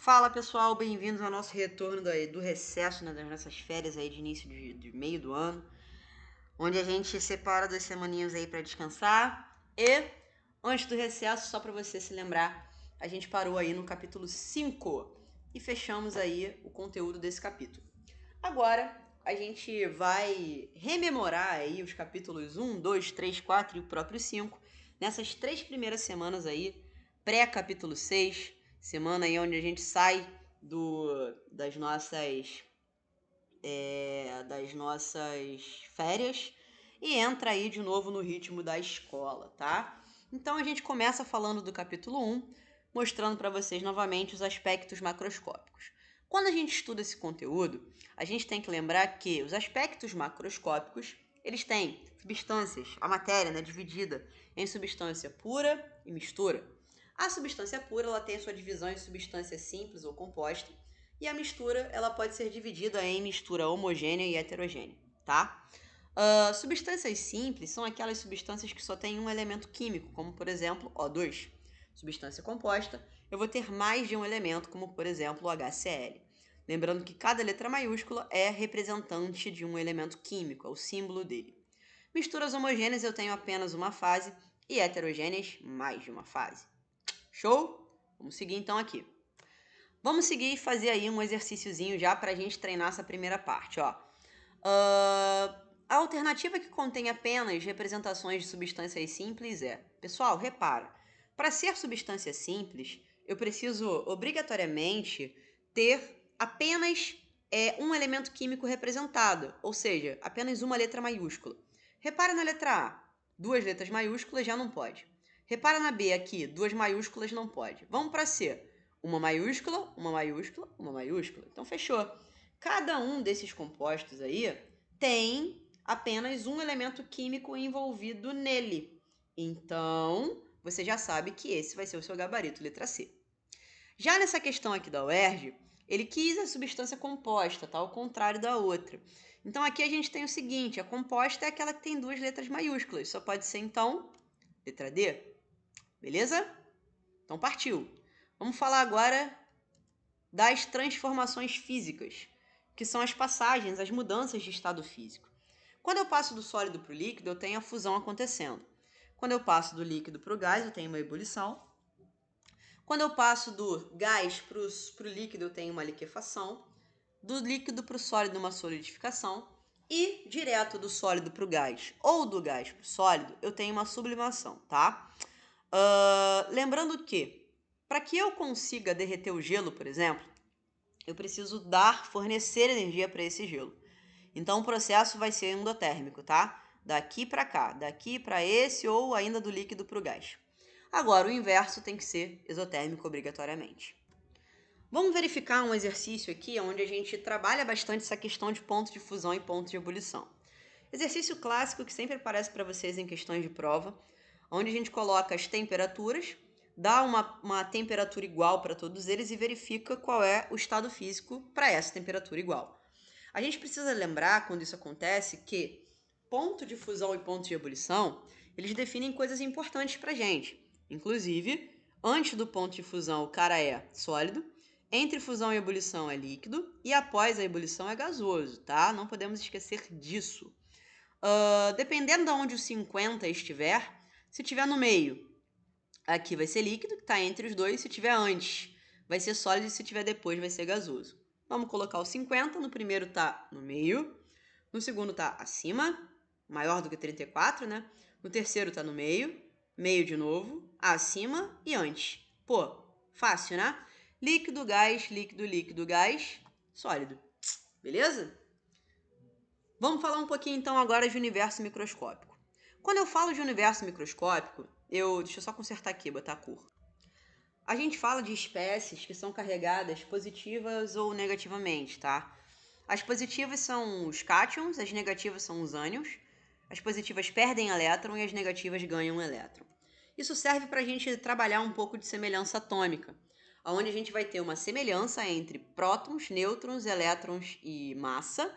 Fala pessoal, bem-vindos ao nosso retorno do recesso, né, das nossas férias aí de início de meio do ano, onde a gente separa 2 semaninhas aí para descansar. E antes do recesso, só para você se lembrar, a gente parou aí no capítulo 5 e fechamos aí o conteúdo desse capítulo. Agora a gente vai rememorar aí os capítulos 1, 2, 3, 4 e o próprio 5 nessas 3 primeiras semanas aí, pré-capítulo 6, semana aí onde a gente sai das nossas férias e entra aí de novo no ritmo da escola, tá? Então a gente começa falando do capítulo 1, mostrando para vocês novamente os aspectos macroscópicos. Quando a gente estuda esse conteúdo, a gente tem que lembrar que os aspectos macroscópicos, eles têm substâncias, a matéria, né, dividida em substância pura e mistura. A substância pura, ela tem a sua divisão em substância simples ou composta, e a mistura, ela pode ser dividida em mistura homogênea e heterogênea, tá? Substâncias simples são aquelas substâncias que só têm um elemento químico, como por exemplo O2. Substância composta, eu vou ter mais de um elemento, como por exemplo o HCl. Lembrando que cada letra maiúscula é representante de um elemento químico, é o símbolo dele. Misturas homogêneas eu tenho apenas uma fase e heterogêneas mais de uma fase. Show? Vamos seguir então aqui. Vamos seguir e fazer aí um exercíciozinho já para a gente treinar essa primeira parte, ó. A alternativa que contém apenas representações de substâncias simples é... Pessoal, repara, para ser substância simples, eu preciso obrigatoriamente ter apenas um elemento químico representado, ou seja, apenas uma letra maiúscula. Repara na letra A, 2 letras maiúsculas já não pode. Repara na B aqui, 2 maiúsculas não pode. Vamos para C, uma maiúscula, uma maiúscula, uma maiúscula. Então fechou. Cada um desses compostos aí tem apenas um elemento químico envolvido nele. Então, você já sabe que esse vai ser o seu gabarito, letra C. Já nessa questão aqui da UERJ, ele quis a substância composta, tá? Ao contrário da outra. Então aqui a gente tem o seguinte, a composta é aquela que tem 2 letras maiúsculas. Só pode ser, então, letra D. Beleza? Então partiu. Vamos falar agora das transformações físicas, que são as passagens, as mudanças de estado físico. Quando eu passo do sólido para o líquido, eu tenho a fusão acontecendo. Quando eu passo do líquido para o gás, eu tenho uma ebulição. Quando eu passo do gás para o líquido, eu tenho uma liquefação. Do líquido para o sólido, uma solidificação. E direto do sólido para o gás ou do gás para o sólido, eu tenho uma sublimação, tá? Lembrando que, para que eu consiga derreter o gelo, por exemplo, eu preciso fornecer energia para esse gelo. Então o processo vai ser endotérmico, tá? Daqui para cá, daqui para esse ou ainda do líquido para o gás. Agora, o inverso tem que ser exotérmico obrigatoriamente. Vamos verificar um exercício aqui onde a gente trabalha bastante essa questão de ponto de fusão e ponto de ebulição. Exercício clássico que sempre aparece para vocês em questões de prova, onde a gente coloca as temperaturas, dá uma temperatura igual para todos eles e verifica qual é o estado físico para essa temperatura igual. A gente precisa lembrar, quando isso acontece, que ponto de fusão e ponto de ebulição, eles definem coisas importantes para a gente. Inclusive, antes do ponto de fusão o cara é sólido, entre fusão e ebulição é líquido e após a ebulição é gasoso, tá? Não podemos esquecer disso. Dependendo de onde o 50 estiver, se tiver no meio, aqui vai ser líquido, que está entre os dois. Se tiver antes, vai ser sólido, e se tiver depois, vai ser gasoso. Vamos colocar o 50, no primeiro está no meio, no segundo está acima, maior do que 34, né? No terceiro está no meio, meio de novo, acima e antes. Pô, fácil, né? Líquido, gás, líquido, líquido, gás, sólido. Beleza? Vamos falar um pouquinho então agora de universo microscópico. Quando eu falo de universo microscópico, deixa eu só consertar aqui, botar a cor. A gente fala de espécies que são carregadas positivas ou negativamente, tá? As positivas são os cátions, as negativas são os ânions. As positivas perdem elétron e as negativas ganham elétron. Isso serve para a gente trabalhar um pouco de semelhança atômica, onde a gente vai ter uma semelhança entre prótons, nêutrons, elétrons e massa,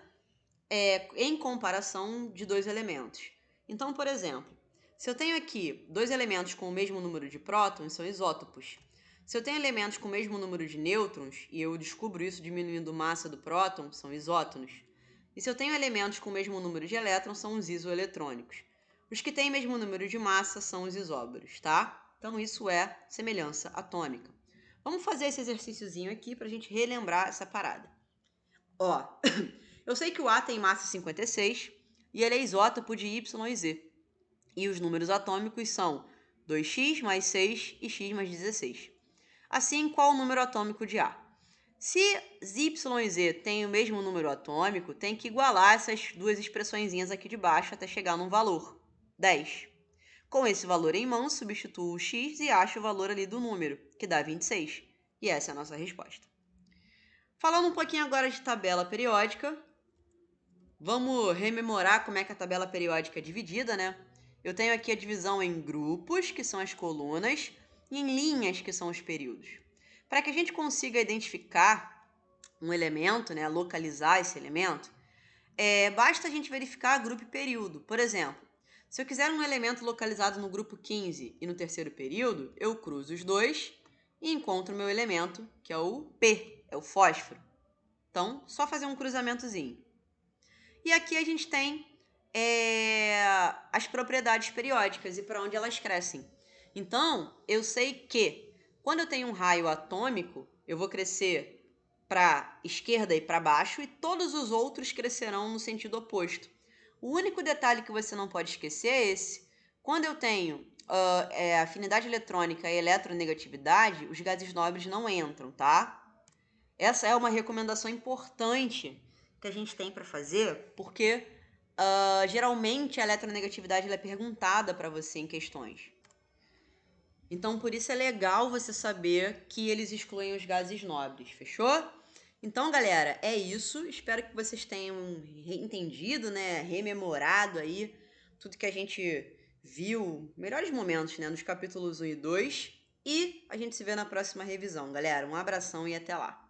em comparação de 2 elementos. Então, por exemplo, se eu tenho aqui 2 elementos com o mesmo número de prótons, são isótopos. Se eu tenho elementos com o mesmo número de nêutrons, e eu descubro isso diminuindo a massa do próton, são isótonos. E se eu tenho elementos com o mesmo número de elétrons, são os isoeletrônicos. Os que têm o mesmo número de massa são os isóbaros, tá? Então isso é semelhança atômica. Vamos fazer esse exercíciozinho aqui para a gente relembrar essa parada. Ó, eu sei que o A tem massa 56 e ele é isótopo de Y e Z. E os números atômicos são 2x mais 6 e x mais 16. Assim, qual o número atômico de A? Se Y e Z têm o mesmo número atômico, tem que igualar essas duas expressõezinhas aqui de baixo até chegar num valor, 10. Com esse valor em mãos, substituo o x e acho o valor ali do número, que dá 26. E essa é a nossa resposta. Falando um pouquinho agora de tabela periódica, vamos rememorar como é que a tabela periódica é dividida, né? Eu tenho aqui a divisão em grupos, que são as colunas, e em linhas, que são os períodos. Para que a gente consiga identificar um elemento, né, localizar esse elemento, basta a gente verificar grupo e período. Por exemplo, se eu quiser um elemento localizado no grupo 15 e no terceiro período, eu cruzo os dois e encontro o meu elemento, que é o P, é o fósforo. Então, só fazer um cruzamentozinho. E aqui a gente tem as propriedades periódicas e para onde elas crescem. Então, eu sei que quando eu tenho um raio atômico, eu vou crescer para esquerda e para baixo e todos os outros crescerão no sentido oposto. O único detalhe que você não pode esquecer é esse. Quando eu tenho afinidade eletrônica e eletronegatividade, os gases nobres não entram, tá? Essa é uma recomendação importante que a gente tem para fazer, porque geralmente a eletronegatividade é perguntada para você em questões. Então, por isso é legal você saber que eles excluem os gases nobres, fechou? Então, galera, é isso. Espero que vocês tenham entendido, né, rememorado aí tudo que a gente viu, melhores momentos, né, nos capítulos 1 e 2. E a gente se vê na próxima revisão, galera. Um abração e até lá.